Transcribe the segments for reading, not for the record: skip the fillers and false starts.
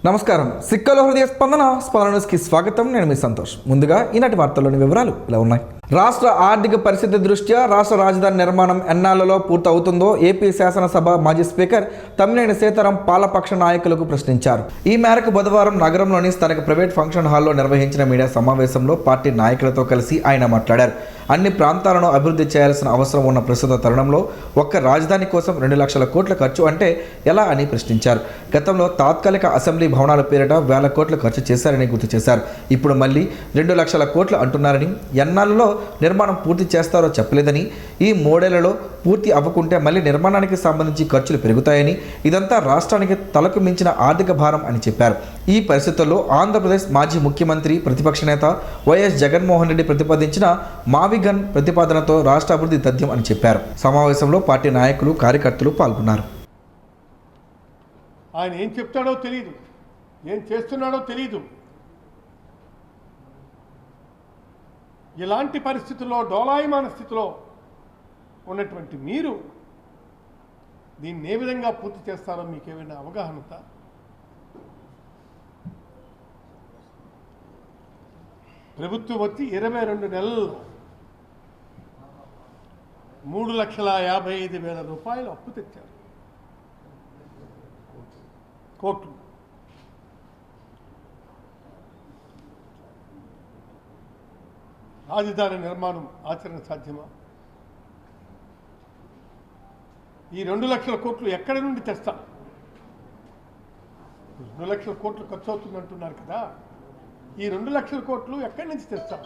నమస్కారం. సిక్కలో హృదయ స్పందన న్యూస్కి స్వాగతం. నేను మీ సంతోష్. ముందుగా ఈనాటి వార్తల్లోని వివరాలు ఇలా ఉన్నాయి. రాష్ట్ర ఆర్థిక పరిస్థితి దృష్ట్యా రాష్ట్ర రాజధాని నిర్మాణం ఎన్నాళ్లలో పూర్తవుతుందో ఏపీ శాసనసభ మాజీ స్పీకర్ తమ్మినేని సీతారాం పాలపక్ష నాయకులకు ప్రశ్నించారు. ఈ మేరకు బుధవారం నగరంలోని స్థానిక ప్రైవేట్ ఫంక్షన్ హాల్లో నిర్వహించిన మీడియా సమావేశంలో పార్టీ నాయకులతో కలిసి ఆయన మాట్లాడారు. అన్ని ప్రాంతాలను అభివృద్ధి చేయాల్సిన అవసరం ఉన్న ప్రస్తుత తరుణంలో ఒక్క రాజధాని కోసం 2 లక్షల కోట్ల ఖర్చు అంటే ఎలా అని ప్రశ్నించారు. గతంలో తాత్కాలిక అసెంబ్లీ భవనాల పేరిట వేల కోట్లు ఖర్చు చేశారని గుర్తు చేశారు. ఇప్పుడు మళ్ళీ 2 లక్షల కోట్లు అంటున్నారని, ఎన్నాళ్ళలో నిర్మాణం పూర్తి చేస్తారో చెప్పలేదని, ఈ 3 ఏళ్లలో పూర్తి అవ్వకుంటే మళ్ళీ నిర్మాణానికి సంబంధించి ఖర్చులు పెరుగుతాయని, ఇదంతా రాష్ట్రానికి తలకు మించిన ఆర్థిక భారం అని చెప్పారు. ఈ పరిస్థితుల్లో ఆంధ్రప్రదేశ్ మాజీ ముఖ్యమంత్రి ప్రతిపక్ష నేత వైఎస్ జగన్మోహన్ రెడ్డి ప్రతిపాదించిన మావిగన్ ప్రతిపాదనతో రాష్ట్ర అభివృద్ధి తథ్యం అని చెప్పారు. సమావేశంలో పార్టీ నాయకులు, కార్యకర్తలు పాల్గొన్నారు. ఆయన ఏం చెప్తాడో తెలియదు, ఏం చేస్తున్నాడో తెలియదు. ఇలాంటి పరిస్థితుల్లో, డోలాయమాన స్థితిలో ఉన్నటువంటి మీరు దీన్ని ఏ విధంగా పూర్తి చేస్తారో మీకేమైనా అవగాహన ఉందా? ప్రభుత్వం వచ్చి 22 నెలల్లో 3,55,000 రూపాయలు అప్పు తెచ్చారు. కోట్లు. రాజధాని నిర్మాణం ఆచరణ సాధ్యమా? ఈ 2 లక్షల కోట్లు ఎక్కడి నుండి తెస్తాం? 2 లక్షల కోట్లు ఖర్చు అవుతుందంటున్నారు కదా, ఈ 2 లక్షల కోట్లు ఎక్కడి నుంచి తెస్తాం?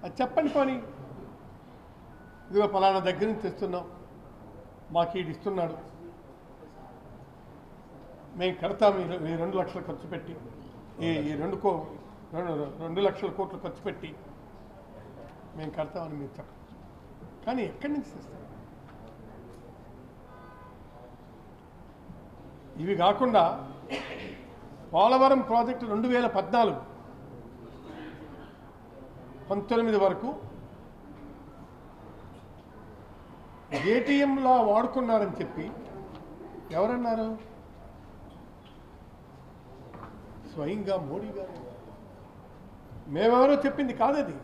అది చెప్పండి. పోనీ ఇదిగో ఫలానా దగ్గర నుంచి తెస్తున్నాం, మాకు ఈడు ఇస్తున్నాడు, మేము కడతాం, ఈ 2 లక్షలు ఖర్చు పెట్టి, ఈ 2 లక్షల కోట్లు ఖర్చు పెట్టి మేము కడతామని మీరు చెప్పచ్చు. కానీ ఎక్కడి నుంచి తెస్తాం? ఇవి కాకుండా పోలవరం ప్రాజెక్టు 2014-19 వరకు ఏటీఎంలా వాడుకున్నారని చెప్పి ఎవరన్నారు? స్వయంగా మోడీ గారు. మేమెవరో చెప్పింది కాదది,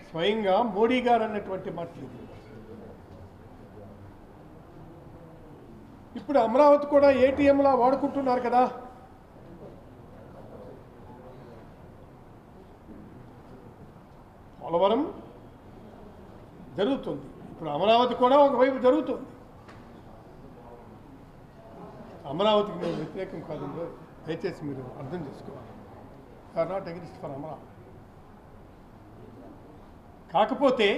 స్వయంగా మోడీ గారు అన్నటువంటి మాటలు. ఇప్పుడు అమరావతి కూడా ఏటీఎంలా వాడుకుంటున్నారు కదా. పోలవరం జరుగుతుంది, ఇప్పుడు అమరావతి కూడా ఒకవైపు జరుగుతుంది. అమరావతికి మేము వ్యతిరేకం కాదండి, దయచేసి మీరు అర్థం చేసుకోవాలి. Are not against for Amaravati. కాకపోతే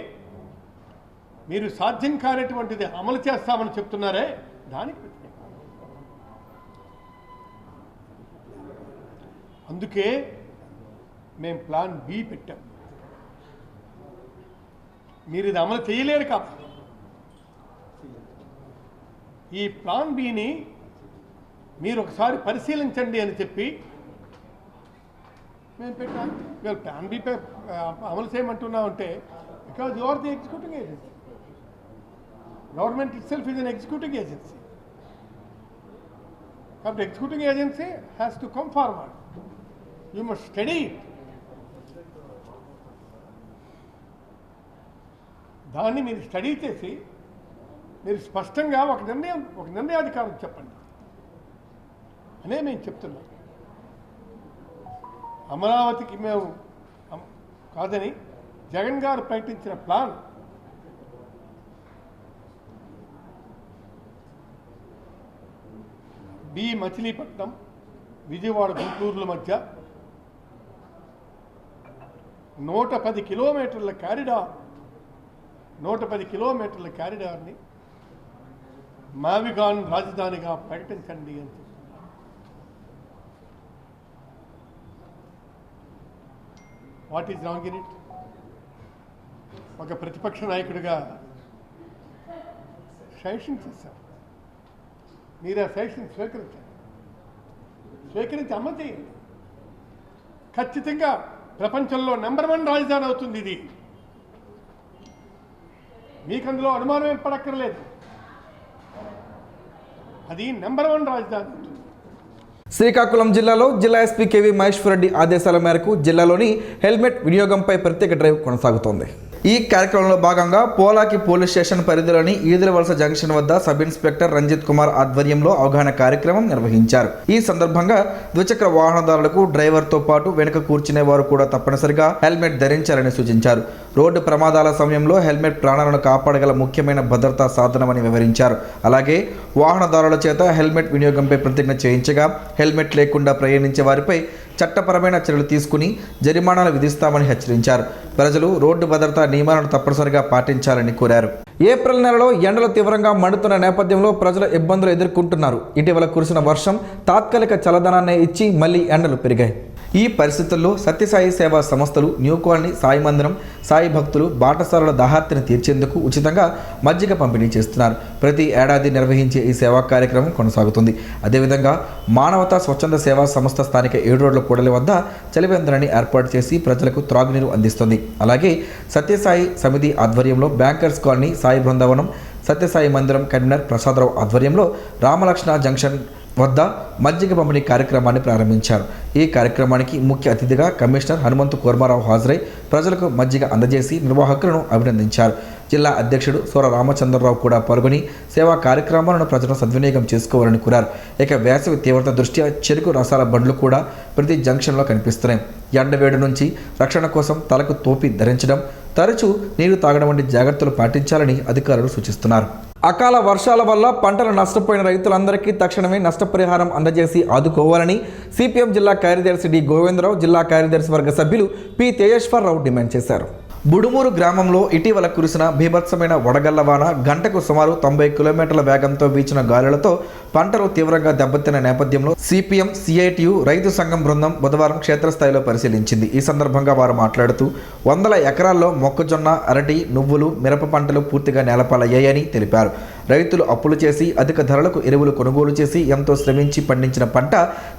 మీరు సాధ్యం కానటువంటిది అమలు చేస్తామని చెప్తున్నారే, దానికి వ్యతిరేకం. అందుకే మేము ప్లాన్ బి పెట్టాం. మీరు ఇది అమలు చేయలేరు కాబట్టి ఈ ప్లాన్ బిని మీరు ఒకసారి పరిశీలించండి అని చెప్పి మేము పెట్టాం. మీరు ప్లాన్ బి అమలు చేయమంటున్నామంటే because you are the executing agency. Government itself is an executing agency. కాబట్టి executing agency has to come forward. You must study it. దాన్ని మీరు స్టడీ చేసి మీరు స్పష్టంగా ఒక నిర్ణయాధికారం చెప్పండి అనే మేము చెప్తున్నాం. అమరావతికి మేము కాదని జగన్ గారు ప్రకటించిన ప్లాన్ బి మచిలీపట్నం, విజయవాడ, గుంటూరుల మధ్య 110 కిలోమీటర్ల కారిడార్, 110 కిలోమీటర్ల కారిడార్ని మావిగాన్ రాజధానిగా ప్రకటించండి అని చెప్తున్నారు. What is wrong in it? ఒక ప్రతిపక్ష నాయకుడిగా సజెషన్ చేశారు. మీరు ఆ సజెషన్ స్వీకరించి అమలు చేయండి. ఖచ్చితంగా ప్రపంచంలో నెంబర్ 1 రాజధాని అవుతుంది ఇది. మీకు అందులో అనుమానం ఏం పడక్కర్లేదు. అది #1 రాజధాని. శ్రీకాకుళం జిల్లాలో జిల్లా ఎస్పీ కేవీ మహేశ్వర్ రెడ్డి ఆదేశాల మేరకు జిల్లాలోని హెల్మెట్ వినియోగంపై ప్రత్యేక డ్రైవ్ కొనసాగుతోంది. ఈ కార్యక్రమంలో భాగంగా పోలాకి పోలీస్ స్టేషన్ పరిధిలోని ఈదులవలస జంక్షన్ వద్ద సబ్ ఇన్స్పెక్టర్ రంజిత్ కుమార్ ఆధ్వర్యంలో అవగాహన కార్యక్రమం నిర్వహించారు. ఈ సందర్భంగా ద్విచక్ర వాహనదారులకు డ్రైవర్తో పాటు వెనుక కూర్చునే వారు కూడా తప్పనిసరిగా హెల్మెట్ ధరించాలని సూచించారు. రోడ్డు ప్రమాదాల సమయంలో హెల్మెట్ ప్రాణాలను కాపాడగల ముఖ్యమైన భద్రతా సాధనమని వివరించారు. అలాగే వాహనదారుల చేత హెల్మెట్ వినియోగంపై ప్రతిజ్ఞ చేయించగా హెల్మెట్ లేకుండా ప్రయాణించే వారిపై చట్టపరమైన చర్యలు తీసుకుని జరిమానాలు విధిస్తామని హెచ్చరించారు. ప్రజలు రోడ్డు భద్రతా నియమాలను తప్పనిసరిగా పాటించాలని కోరారు. ఏప్రిల్ నెలలో ఎండలు తీవ్రంగా మండుతున్న నేపథ్యంలో ప్రజలు ఇబ్బందులు ఎదుర్కొంటున్నారు. ఇటీవల కురిసిన వర్షం తాత్కాలిక చల్లదనాన్ని ఇచ్చి మళ్లీ ఎండలు పెరిగాయి. ఈ పరిస్థితుల్లో సత్యసాయి సేవా సంస్థలు, న్యూ కాలనీ, సాయి మందిరం, సాయి భక్తులు బాటసారుల దాహార్తిని తీర్చేందుకు ఉచితంగా మజ్జిగ పంపిణీ చేస్తున్నారు. ప్రతి ఏడాది నిర్వహించే ఈ సేవా కార్యక్రమం కొనసాగుతుంది. అదేవిధంగా మానవతా స్వచ్ఛంద సేవా సంస్థ స్థానిక 7 రోడ్ల కూడలి వద్ద చలివేంద్రాన్ని ఏర్పాటు చేసి ప్రజలకు త్రాగునీరు అందిస్తుంది. అలాగే సత్యసాయి సమితి ఆధ్వర్యంలో బ్యాంకర్స్ కాలనీ, సాయి బృందావనం, సత్యసాయి మందిరం కన్వీనర్ ప్రసాదరావు ఆధ్వర్యంలో రామలక్ష్మణ జంక్షన్ వద్ద మజ్జిగ పంపిణీ కార్యక్రమాన్ని ప్రారంభించారు. ఈ కార్యక్రమానికి ముఖ్య అతిథిగా కమిషనర్ హనుమంతు కోర్మారావు హాజరై ప్రజలకు మజ్జిగ అందజేసి నిర్వాహకులను అభినందించారు. జిల్లా అధ్యక్షుడు సూర రామచంద్రరావు కూడా పాల్గొని సేవా కార్యక్రమాలను ప్రజలను సద్వినియోగం చేసుకోవాలని కోరారు. ఇక వేసవి తీవ్రత దృష్ట్యా చెరుకు రసాల బండ్లు కూడా ప్రతి జంక్షన్లో కనిపిస్తున్నాయి. ఎండవేడి నుంచి రక్షణ కోసం తలకు టోపీ ధరించడం, తరచూ నీరు తాగడం వంటి జాగ్రత్తలు పాటించాలని అధికారులు సూచిస్తున్నారు. అకాల వర్షాల వల్ల పంటలు నష్టపోయిన రైతులందరికీ తక్షణమే నష్టపరిహారం అందజేసి ఆదుకోవాలని సిపిఎం జిల్లా కార్యదర్శి డి గోవిందరావు, జిల్లా కార్యదర్శి వర్గ సభ్యులు పి తేజేశ్వరరావు డిమాండ్ చేశారు. బుడుమూరు గ్రామంలో ఇటీవల కురిసిన బీభత్సమైన వడగళ్ల వాన గంటకు సుమారు 90 కిలోమీటర్ల వేగంతో వీచిన గాలులతో పంటలు తీవ్రంగా దెబ్బతిన్న నేపథ్యంలో సిపిఎం సిఐటియు రైతు సంఘం బృందం బుధవారం క్షేత్రస్థాయిలో పరిశీలించింది. ఈ సందర్భంగా వారు మాట్లాడుతూ 100 ఎకరాల్లో మొక్కజొన్న, అరటి, నువ్వులు, మిరప పంటలు పూర్తిగా నేలపాలయ్యాయని తెలిపారు. రైతులు అప్పులు చేసి అధిక ధరలకు ఎరువులు కొనుగోలు చేసి ఎంతో శ్రమించి పండించిన పంట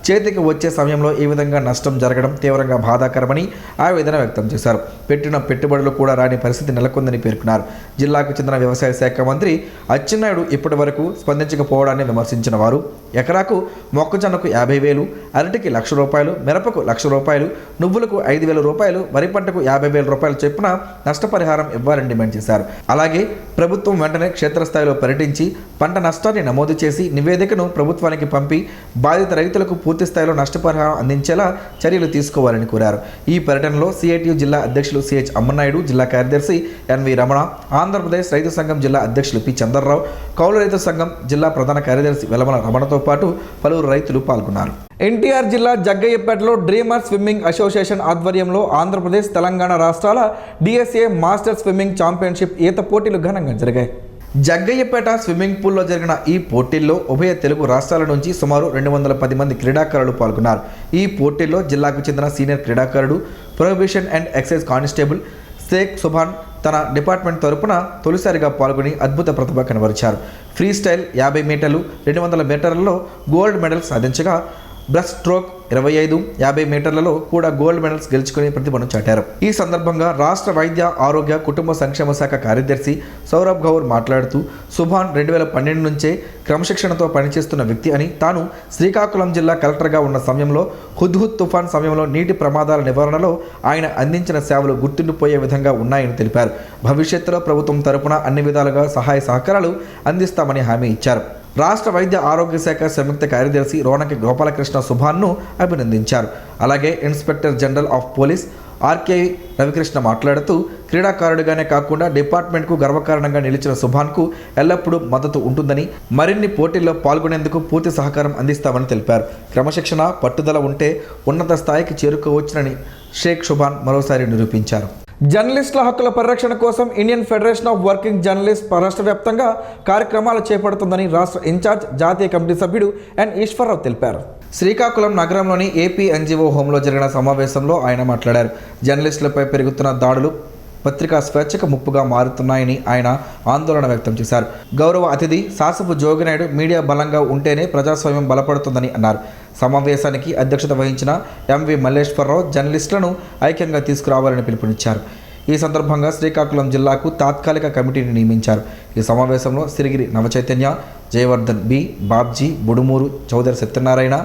చేతికి వచ్చే సమయంలో ఈ విధంగా నష్టం జరగడం తీవ్రంగా బాధాకరమని ఆవేదన వ్యక్తం చేశారు. పెట్టిన పెట్టుబడులు కూడా రాని పరిస్థితి నెలకొందని పేర్కొన్నారు. జిల్లాకు చెందిన వ్యవసాయ శాఖ మంత్రి అచ్చెన్నాయుడు ఇప్పటి వరకు స్పందించకపోవడాన్ని విమర్శించిన వారు ఎకరాకు మొక్కజొన్నకు 50,000, అరటికి ₹1,00,000, మిరపకు ₹1,00,000, నువ్వులకు ₹5,000, వరి పంటకు ₹50,000 చొప్పున నష్టపరిహారం ఇవ్వాలని డిమాండ్ చేశారు. అలాగే ప్రభుత్వం వెంటనే క్షేత్రస్థాయిలో పర్యటించి పంట నష్టాన్ని నమోదు చేసి నివేదికను ప్రభుత్వానికి పంపి బాధిత రైతులకు పూర్తి స్థాయిలో నష్టపరిహారం అందించేలా చర్యలు తీసుకోవాలని కోరారు. ఈ పర్యటనలో సిఐటియు జిల్లా అధ్యక్షులు సిహెచ్ అమ్మనాయుడు, జిల్లా కార్యదర్శి ఎన్వి రమణ, ఆంధ్రప్రదేశ్ రైతు సంఘం జిల్లా అధ్యక్షులు పి చంద్రరావు, కౌలు రైతు సంఘం జిల్లా ప్రధాన కార్యదర్శి వెలమల రమణతో పాటు పలువురు రైతులు పాల్గొన్నారు. ఎన్టీఆర్ జిల్లా జగ్గయ్యపేటలో డ్రీమర్ స్విమ్మింగ్ అసోసియేషన్ ఆధ్వర్యంలో ఆంధ్రప్రదేశ్, తెలంగాణ రాష్ట్రాల డిఎస్ఏ మాస్టర్ స్విమ్మింగ్ ఛాంపియన్షిప్ ఈత పోటీలు ఘనంగా జరిగాయి. జగ్గయ్యపేట స్విమ్మింగ్ పూల్లో జరిగిన ఈ పోటీల్లో ఉభయ తెలుగు రాష్ట్రాల నుంచి సుమారు 210 మంది క్రీడాకారులు పాల్గొన్నారు. ఈ పోటీల్లో జిల్లాకు చెందిన సీనియర్ క్రీడాకారుడు, prohibition and excise constable Shaik Subhan తన డిపార్ట్మెంట్ తరపున తొలిసారిగా పాల్గొని అద్భుత ప్రతిభ కనబరిచారు. ఫ్రీ స్టైల్ 50 మీటర్లు, 200 మీటర్లలో గోల్డ్ మెడల్స్ సాధించగా బ్రెస్ట్ స్ట్రోక్ 25, 50 మీటర్లలో కూడా గోల్డ్ మెడల్స్ గెలుచుకుని ప్రతిభను చాటారు. ఈ సందర్భంగా రాష్ట్ర వైద్య ఆరోగ్య కుటుంబ సంక్షేమ శాఖ కార్యదర్శి సౌరభ్ గౌర్ మాట్లాడుతూ సుభాన్ 2012 నుంచే క్రమశిక్షణతో పనిచేస్తున్న వ్యక్తి అని, తాను శ్రీకాకుళం జిల్లా కలెక్టర్గా ఉన్న సమయంలో హుద్హుద్ తుఫాన్ సమయంలో నీటి ప్రమాదాల నివారణలో ఆయన అందించిన సేవలు గుర్తుండిపోయే విధంగా ఉన్నాయని తెలిపారు. భవిష్యత్తులో ప్రభుత్వం తరపున అన్ని విధాలుగా సహాయ సహకారాలు అందిస్తామని హామీ ఇచ్చారు. రాష్ట్ర వైద్య ఆరోగ్య శాఖ సంయుక్త కార్యదర్శి రోనకి గోపాలకృష్ణ సుభాన్ను అభినందించారు. అలాగే inspector general of police RK Ravikrishna మాట్లాడుతూ క్రీడాకారుడిగానే కాకుండా డిపార్ట్మెంట్కు గర్వకారణంగా నిలిచిన సుభాన్కు ఎల్లప్పుడూ మద్దతు ఉంటుందని, మరిన్ని పోటీల్లో పాల్గొనేందుకు పూర్తి సహకారం అందిస్తామని తెలిపారు. క్రమశిక్షణ, పట్టుదల ఉంటే ఉన్నత స్థాయికి చేరుకోవచ్చునని షేక్ సుభాన్ మరోసారి నిరూపించారు. జర్నలిస్టుల హక్కుల పరిరక్షణ కోసం Indian federation of working journalist రాష్ట్ర వ్యాప్తంగా కార్యక్రమాలు చేపడుతుందని రాష్ట్ర ఇన్ఛార్జ్ జాతీయ కమిటీ సభ్యుడు ఎన్ ఈశ్వరరావు తెలిపారు. శ్రీకాకుళం నగరంలోని ఏపీ ఎన్జిఓ హోంలో జరిగిన సమావేశంలో ఆయన మాట్లాడారు. జర్నలిస్టులపై పెరుగుతున్న దాడులు పత్రికా స్వేచ్ఛకు ముప్పుగా మారుతున్నాయని ఆయన ఆందోళన వ్యక్తం చేశారు. గౌరవ అతిథి శాసపు జోగినాయుడు మీడియా బలంగా ఉంటేనే ప్రజాస్వామ్యం బలపడుతుందని అన్నారు. సమావేశానికి అధ్యక్షత వహించిన ఎంవి మల్లేశ్వరరావు జర్నలిస్టులను ఐక్యంగా తీసుకురావాలని పిలుపునిచ్చారు. ఈ సందర్భంగా శ్రీకాకుళం జిల్లాకు తాత్కాలిక కమిటీని నియమించారు. ఈ సమావేశంలో Sirigiri Navachaitanya, Jayavardhan B, Babji, Budumuru, Chowdary Satyanarayana,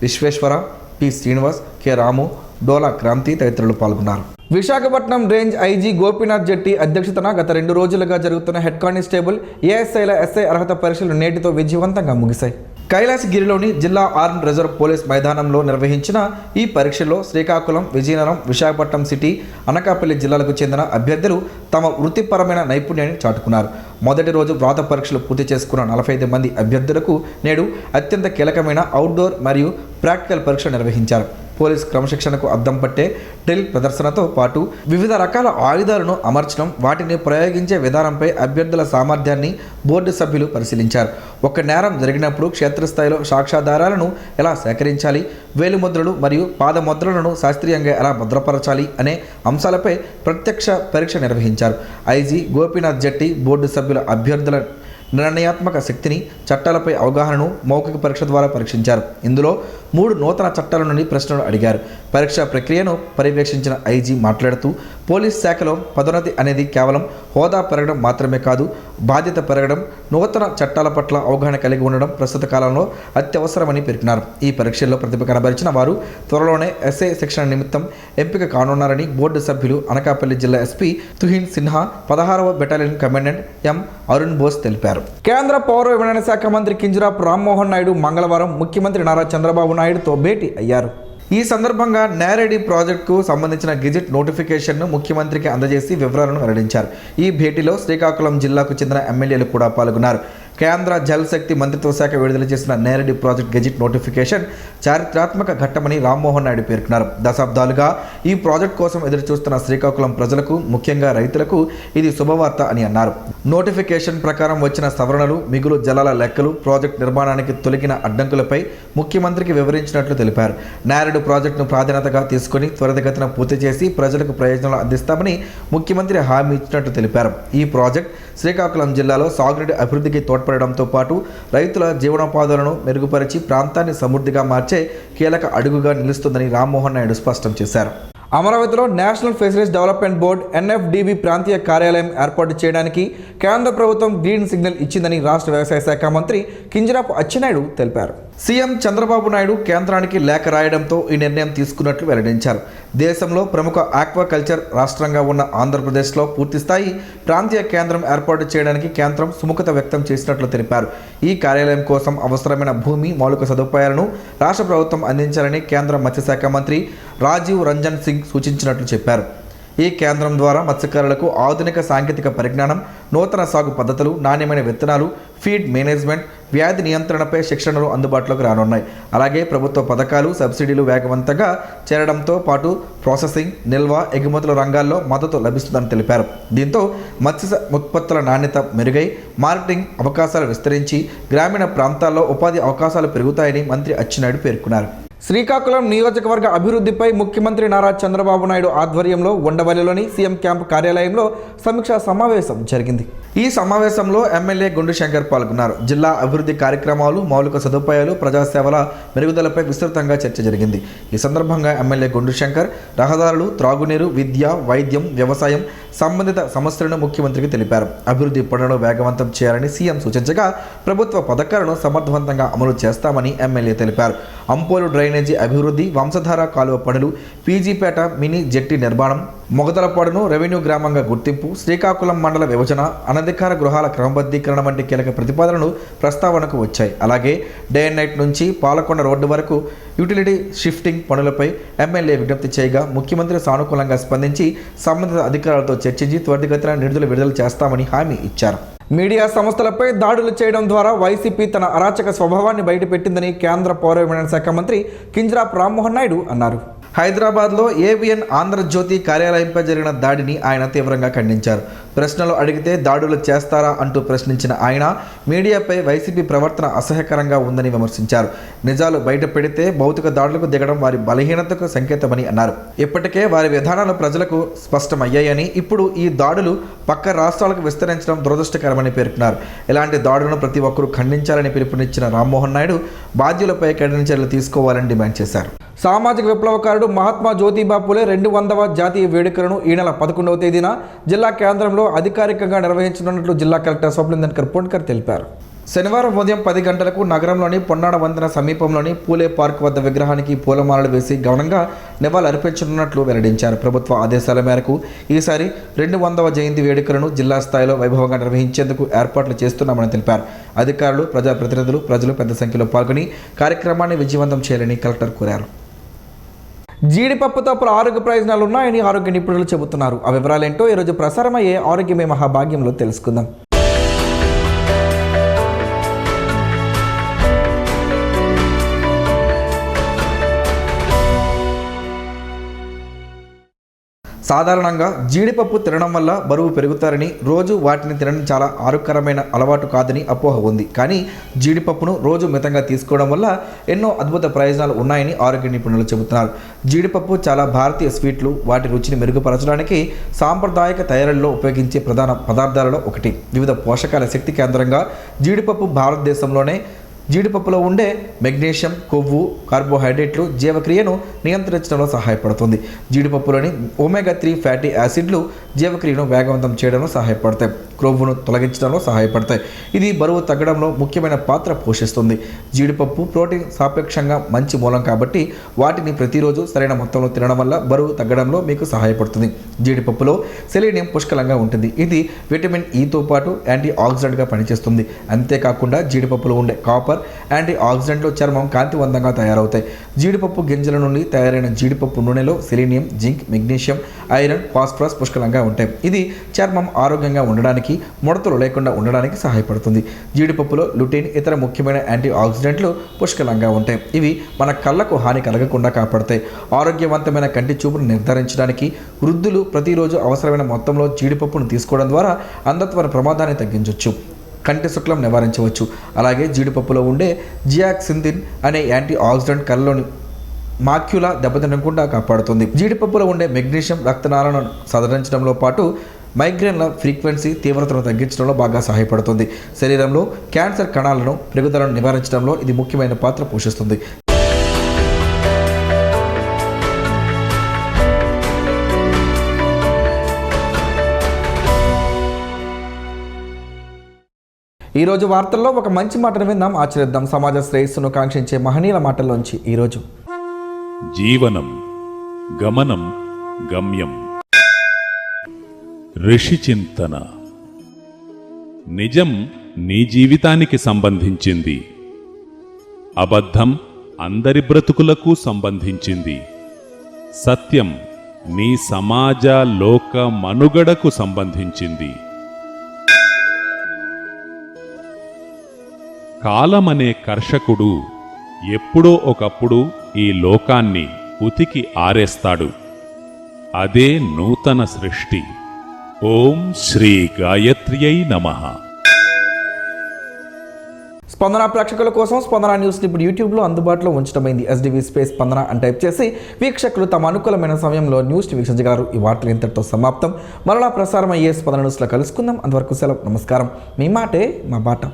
Vishweshwara, P Srinivas, K Ramu, Dola Kranthi తదితరులు పాల్గొన్నారు. విశాఖపట్నం రేంజ్ ఐజీ గోపీనాథ్ జెట్టి అధ్యక్షతన గత 2 రోజులుగా జరుగుతున్న హెడ్ కానిస్టేబుల్ ఏఎస్ఐల ఎస్ఐ అర్హత పరీక్షలు నేటితో విజయవంతంగా ముగిశాయి. కైలాసగిరిలోని జిల్లా ఆర్మ్డ్ రిజర్వ్ పోలీస్ మైదానంలో నిర్వహించిన ఈ పరీక్షల్లో శ్రీకాకుళం, విజయనగరం, విశాఖపట్నం సిటీ, అనకాపల్లి జిల్లాలకు చెందిన అభ్యర్థులు తమ వృత్తిపరమైన నైపుణ్యాన్ని చాటుకున్నారు. మొదటి రోజు వ్రాత పరీక్షలు పూర్తి చేసుకున్న 45 మంది అభ్యర్థులకు నేడు అత్యంత కీలకమైన అవుట్డోర్ మరియు ప్రాక్టికల్ పరీక్ష నిర్వహించారు. పోలీస్ క్రమశిక్షణకు అద్దం పట్టే డ్రిల్ ప్రదర్శనతో పాటు వివిధ రకాల ఆయుధాలను అమర్చడం, వాటిని ప్రయోగించే విధానంపై అభ్యర్థుల సామర్థ్యాన్ని బోర్డు సభ్యులు పరిశీలించారు. ఒక నేరం జరిగినప్పుడు క్షేత్రస్థాయిలో సాక్ష్యాధారాలను ఎలా సేకరించాలి, వేలిముద్రలు మరియు పాదముద్రలను శాస్త్రీయంగా ఎలా భద్రపరచాలి అనే అంశాలపై ప్రత్యక్ష పరీక్ష నిర్వహించారు. ఐజీ గోపీనాథ్ జెట్టి బోర్డు సభ్యుల అభ్యర్థుల నిర్ణయాత్మక శక్తిని, చట్టాలపై అవగాహనను మౌఖిక పరీక్ష ద్వారా పరీక్షించారు. ఇందులో 3 నూతన చట్టాల నుండి ప్రశ్నలు అడిగారు. పరీక్షా ప్రక్రియను పర్యవేక్షించిన ఐజీ మాట్లాడుతూ, పోలీస్ శాఖలో పదోన్నతి అనేది కేవలం హోదా పెరగడం మాత్రమే కాదు, బాధ్యత పెరగడం, నూతన చట్టాల పట్ల అవగాహన కలిగి ఉండడం ప్రస్తుత కాలంలో అత్యవసరమని పేర్కొన్నారు. ఈ పరీక్షల్లో ప్రతిభ కనబరిచిన వారు త్వరలోనే ఎస్ఐ శిక్షణ నిమిత్తం ఎంపిక కానున్నారని బోర్డు సభ్యులు అనకాపల్లి జిల్లా ఎస్పీ తుహిన్ సిన్హా, 16వ battalion commandant M Arun Bose తెలిపారు. కేంద్ర పౌర విమానయాన శాఖ మంత్రి కింజరాపు రామ్మోహన్ నాయుడు మంగళవారం ముఖ్యమంత్రి నారా చంద్రబాబు నాయుడుతో భేటీ అయ్యారు. ఈ సందర్భంగా నేరేడి ప్రాజెక్టుకు సంబంధించిన గెజిట్ నోటిఫికేషన్ను ముఖ్యమంత్రికి అందజేసి వివరాలను వెల్లడించారు. ఈ భేటీలో శ్రీకాకుళం జిల్లాకు చెందిన ఎమ్మెల్యేలు కూడా పాల్గొన్నారు. కేంద్ర జల్ శక్తి మంత్రిత్వ శాఖ విడుదల చేసిన నేరేడి ప్రాజెక్ట్ గెజిట్ నోటిఫికేషన్ చారిత్రాత్మక ఘట్టమని రామ్మోహన్ నాయుడు పేర్కొన్నారు. దశాబ్దాలుగా ఈ ప్రాజెక్ట్ కోసం ఎదురుచూస్తున్న శ్రీకాకుళం ప్రజలకు, ముఖ్యంగా రైతులకు ఇది శుభవార్త అని అన్నారు. నోటిఫికేషన్ ప్రకారం వచ్చిన సవరణలు, మిగులు జలాల లెక్కలు, ప్రాజెక్ట్ నిర్మాణానికి తొలగిన అడ్డంకులపై ముఖ్యమంత్రికి వివరించినట్లు తెలిపారు. నేరేడు ప్రాజెక్టును ప్రాధాన్యతగా తీసుకుని త్వరితగతిన పూర్తి చేసి ప్రజలకు ప్రయోజనాలు అందిస్తామని ముఖ్యమంత్రి హామీ ఇచ్చినట్లు తెలిపారు. ఈ ప్రాజెక్ట్ శ్రీకాకుళం జిల్లాలో సాగునీటి అభివృద్ధికి తోడ్పడడంతో పాటు రైతుల జీవనోపాధులను మెరుగుపరిచి ప్రాంతాన్ని సమృద్ధిగా మార్చే కీలక అడుగుగా నిలుస్తుందని రామ్మోహన్ నాయుడు స్పష్టం చేశారు. అమరావతిలో national fisheries development board NFDB ప్రాంతీయ కార్యాలయం ఏర్పాటు చేయడానికి కేంద్ర ప్రభుత్వం గ్రీన్ సిగ్నల్ ఇచ్చిందని రాష్ట్ర వ్యవసాయ శాఖ మంత్రి కింజరాపు అచ్చెన్నాయుడు తెలిపారు. సీఎం చంద్రబాబు నాయుడు కేంద్రానికి లేఖ రాయడంతో ఈ నిర్ణయం తీసుకున్నట్లు వెల్లడించారు. దేశంలో ప్రముఖ ఆక్వాకల్చర్ రాష్ట్రంగా ఉన్న ఆంధ్రప్రదేశ్లో పూర్తిస్థాయి ప్రాంతీయ కేంద్రం ఏర్పాటు చేయడానికి కేంద్రం సుముఖత వ్యక్తం చేసినట్లు తెలిపారు. ఈ కార్యాలయం కోసం అవసరమైన భూమి, మౌలిక సదుపాయాలను రాష్ట్ర ప్రభుత్వం అందించాలని కేంద్ర మత్స్యశాఖ మంత్రి రాజీవ్ రంజన్ సింగ్ సూచించినట్లు చెప్పారు. ఈ కేంద్రం ద్వారా మత్స్యకారులకు ఆధునిక సాంకేతిక పరిజ్ఞానం, నూతన సాగు పద్ధతులు, నాణ్యమైన విత్తనాలు, ఫీడ్ మేనేజ్మెంట్, వ్యాధి నియంత్రణపై శిక్షణలు అందుబాటులోకి రానున్నాయి. అలాగే ప్రభుత్వ పథకాలు, సబ్సిడీలు వేగవంతంగా చేరడంతో పాటు ప్రాసెసింగ్, నిల్వ, ఎగుమతుల రంగాల్లో మద్దతు లభిస్తుందని తెలిపారు. దీంతో మత్స్య ఉత్పత్తుల నాణ్యత మెరుగై మార్కెటింగ్ అవకాశాలు విస్తరించి గ్రామీణ ప్రాంతాల్లో ఉపాధి అవకాశాలు పెరుగుతాయని మంత్రి అచ్చెన్నాయుడు పేర్కొన్నారు. శ్రీకాకుళం నియోజకవర్గ అభివృద్ధిపై ముఖ్యమంత్రి నారా చంద్రబాబు నాయుడు ఆధ్వర్యంలో ఉండవల్లిలోని సీఎం క్యాంపు కార్యాలయంలో సమీక్షా సమావేశం జరిగింది. ఈ సమావేశంలో ఎమ్మెల్యే గుండు శంకర్ పాల్గొన్నారు. జిల్లా అభివృద్ధి కార్యక్రమాలు, మౌలిక సదుపాయాలు, ప్రజాసేవల మెరుగుదలపై విస్తృతంగా చర్చ జరిగింది. ఈ సందర్భంగా ఎమ్మెల్యే గుండు శంకర్ రహదారులు, త్రాగునీరు, విద్య, వైద్యం, వ్యవసాయం సంబంధిత సమస్యలను ముఖ్యమంత్రికి తెలిపారు. అభివృద్ధి పనులను వేగవంతం చేయాలని సీఎం సూచించగా ప్రభుత్వ పథకాలను సమర్థవంతంగా అమలు చేస్తామని ఎమ్మెల్యే తెలిపారు. అంపోలు డ్రైనేజీ అభివృద్ధి, వంశధార కాలువ పనులు, పీజీపేట మినీ జెట్టి నిర్మాణం, మొగదలపాడును రెవెన్యూ గ్రామంగా గుర్తింపు, శ్రీకాకుళం మండల విభజన, అనధికార గృహాల క్రమబద్ధీకరణ వంటి కీలక ప్రతిపాదనలు ప్రస్తావనకు వచ్చాయి. అలాగే డే అండ్ నైట్ నుంచి పాలకొండ రోడ్డు వరకు యూటిలిటీ షిఫ్టింగ్ పనులపై ఎమ్మెల్యే విజ్ఞప్తి చేయగా ముఖ్యమంత్రి సానుకూలంగా స్పందించి సంబంధిత అధికారులతో చర్చించి త్వరితగతిన నిధులు విడుదల చేస్తామని హామీ ఇచ్చారు. మీడియా సంస్థలపై దాడులు చేయడం ద్వారా వైసీపీ తన అరాచక స్వభావాన్ని బయటపెట్టిందని కేంద్ర పౌర విమానయాన శాఖ మంత్రి కింజరాపు రామ్మోహన్ నాయుడు అన్నారు. హైదరాబాద్లో ఏబిఎన్ ఆంధ్రజ్యోతి కార్యాలయంపై జరిగిన దాడిని ఆయన తీవ్రంగా ఖండించారు. ప్రశ్నలు అడిగితే దాడులు చేస్తారా అంటూ ప్రశ్నించిన ఆయన మీడియాపై వైసీపీ ప్రవర్తన అసహ్యకరంగా ఉందని విమర్శించారు. నిజాలు బయట పెడితే భౌతిక దాడులకు దిగడం వారి బలహీనతకు సంకేతమని అన్నారు. ఇప్పటికే వారి విధానాలు ప్రజలకు స్పష్టమయ్యాయని, ఇప్పుడు ఈ దాడులు పక్క రాష్ట్రాలకు విస్తరించడం దురదృష్టకరమని పేర్కొన్నారు. ఇలాంటి దాడులను ప్రతి ఒక్కరూ ఖండించాలని పిలుపునిచ్చిన రామ్మోహన్ నాయుడు బాధ్యులపై కఠిన చర్యలు తీసుకోవాలని డిమాండ్ చేశారు. సామాజిక విప్లవకారుడు మహాత్మా జ్యోతిబా పూలే 200వ జాతీయ వేడుకలను ఈ నెల 11వ తేదీన జిల్లా కేంద్రంలో అధికారికంగా నిర్వహించనున్నట్లు జిల్లా కలెక్టర్ స్వప్నిందర్ కర్పోన్కర్ తెలిపారు. శనివారం ఉదయం 10 గంటలకు నగరంలోని పొన్నాడ వంతెన సమీపంలోని పూలే పార్క్ వద్ద విగ్రహానికి పూలమాలలు వేసి ఘనంగా నివాళులర్పించనున్నట్లు వెల్లడించారు. ప్రభుత్వ ఆదేశాల మేరకు ఈసారి 200వ జయంతి వేడుకలను జిల్లా స్థాయిలో వైభవంగా నిర్వహించేందుకు ఏర్పాట్లు చేస్తున్నామని తెలిపారు. అధికారులు, ప్రజాప్రతినిధులు, ప్రజలు పెద్ద సంఖ్యలో పాల్గొని కార్యక్రమాన్ని విజయవంతం చేయాలని కలెక్టర్ కోరారు. జీడిపప్పుతో పలు ఆరోగ్య ప్రయోజనాలు ఉన్నాయని ఆరోగ్య నిపుణులు చెబుతున్నారు. ఆ వివరాలేంటో ఈరోజు ప్రసారమయ్యే ఆరోగ్యమే మహాభాగ్యంలో తెలుసుకుందాం. సాధారణంగా జీడిపప్పు తినడం వల్ల బరువు పెరుగుతారని, రోజు వాటిని తినడం చాలా ఆరోగ్యకరమైన అలవాటు కాదని అపోహ ఉంది. కానీ జీడిపప్పును రోజు మితంగా తీసుకోవడం వల్ల ఎన్నో అద్భుత ప్రయోజనాలు ఉన్నాయని ఆరోగ్య నిపుణులు చెబుతున్నారు. జీడిపప్పు చాలా భారతీయ స్వీట్లు, వాటి రుచిని మెరుగుపరచడానికి సాంప్రదాయక తయారీలో ఉపయోగించే ప్రధాన పదార్థాలలో ఒకటి. వివిధ పోషకాల శక్తి కేంద్రంగా జీడిపప్పు భారతదేశంలోనే జీడిపప్పులో ఉండే మెగ్నీషియం, కొవ్వు, కార్బోహైడ్రేట్లు జీవక్రియను నియంత్రించడంలో సహాయపడుతుంది. జీడిపప్పులోని ఒమేగా 3 ఫ్యాటీ యాసిడ్లు జీవక్రియను వేగవంతం చేయడంలో సహాయపడతాయి, క్రొవ్వును తొలగించడంలో సహాయపడతాయి. ఇది బరువు తగ్గడంలో ముఖ్యమైన పాత్ర పోషిస్తుంది. జీడిపప్పు ప్రోటీన్ సాపేక్షంగా మంచి మూలం కాబట్టి వాటిని ప్రతిరోజు సరైన మొత్తంలో తినడం వల్ల బరువు తగ్గడంలో మీకు సహాయపడుతుంది. జీడిపప్పులో సెలీనియం పుష్కలంగా ఉంటుంది. ఇది విటమిన్ ఈతో పాటు యాంటీ ఆక్సిడెంట్గా పనిచేస్తుంది. అంతేకాకుండా జీడిపప్పులో ఉండే కాపర్ యాంటీ ఆక్సిడెంట్లు చర్మం కాంతివంతంగా తయారవుతాయి. జీడిపప్పు గింజల నుండి తయారైన జీడిపప్పు నూనెలో selenium, zinc, magnesium, iron, phosphorus పుష్కలంగా ఉంటాయి. ఇది చర్మం ఆరోగ్యంగా ఉండడానికి, ముడతలు లేకుండా ఉండడానికి సహాయపడుతుంది. జీడిపప్పులో లుటెయిన్, ఇతర ముఖ్యమైన యాంటీ ఆక్సిడెంట్లు పుష్కలంగా ఉంటాయి. ఇవి మన కళ్ళకు హాని కలగకుండా కాపాడతాయి. ఆరోగ్యవంతమైన కంటి చూపును నిర్ధారించడానికి వృద్ధులు ప్రతిరోజు అవసరమైన మొత్తంలో జీడిపప్పును తీసుకోవడం ద్వారా అంధత్వ ప్రమాదాన్ని తగ్గించవచ్చు, కంటి శుక్లం నివారించవచ్చు. అలాగే జీడిపప్పులో ఉండే జియాక్సిందిన్ అనే యాంటీ ఆక్సిడెంట్ కళ్ళలోని మాక్యులా దెబ్బతినకుండా కాపాడుతుంది. జీడిపప్పులో ఉండే మెగ్నీషియం రక్తనాళాలను సదరించడంలో పాటు మైగ్రేన్ల ఫ్రీక్వెన్సీ తీవ్రతను తగ్గించడంలో బాగా సహాయపడుతుంది. శరీరంలో క్యాన్సర్ కణాలను పెరుగుదలను నివారించడంలో ఇది ముఖ్యమైన పాత్ర పోషిస్తుంది. ఈరోజు వార్తల్లో ఒక మంచి మాటను విందాం, ఆచరిద్దాం. సమాజ శ్రేయస్సును కాంక్షించే మహనీయుల మాటల్లోంచి ఈరోజు జీవనం, గమనం, గమ్యం. ఋషి చింతన. నిజం నీ జీవితానికి సంబంధించింది, అబద్ధం అందరి బ్రతుకులకు సంబంధించింది, సత్యం నీ సమాజ లోక మనుగడకు సంబంధించింది. కాలమనే కర్షకుడు ఎప్పుడో ఒకప్పుడు ఈ లోకాన్ని ఉతికి ఆరేస్తాడు. అదే నూతన సృష్టి. ఓం శ్రీ గాయత్ర్యై నమః. స్పందన ప్రేక్షకుల కోసం స్పందన న్యూస్ని ఇప్పుడు యూట్యూబ్లో అందుబాటులో ఉంచడమైంది. SDV స్పేస్ స్పందన అని టైప్ చేసి వీక్షకులు తమ అనుకూలమైన సమయంలో న్యూస్ని వీక్షించగలరు. ఈ వార్తలు ఇంతటితో సమాప్తం. మరలా ప్రసారం అయ్యే స్పందన న్యూస్లో కలుసుకుందాం. అంతవరకు సెలవు. నమస్కారం. మీ మాటే మా బాట.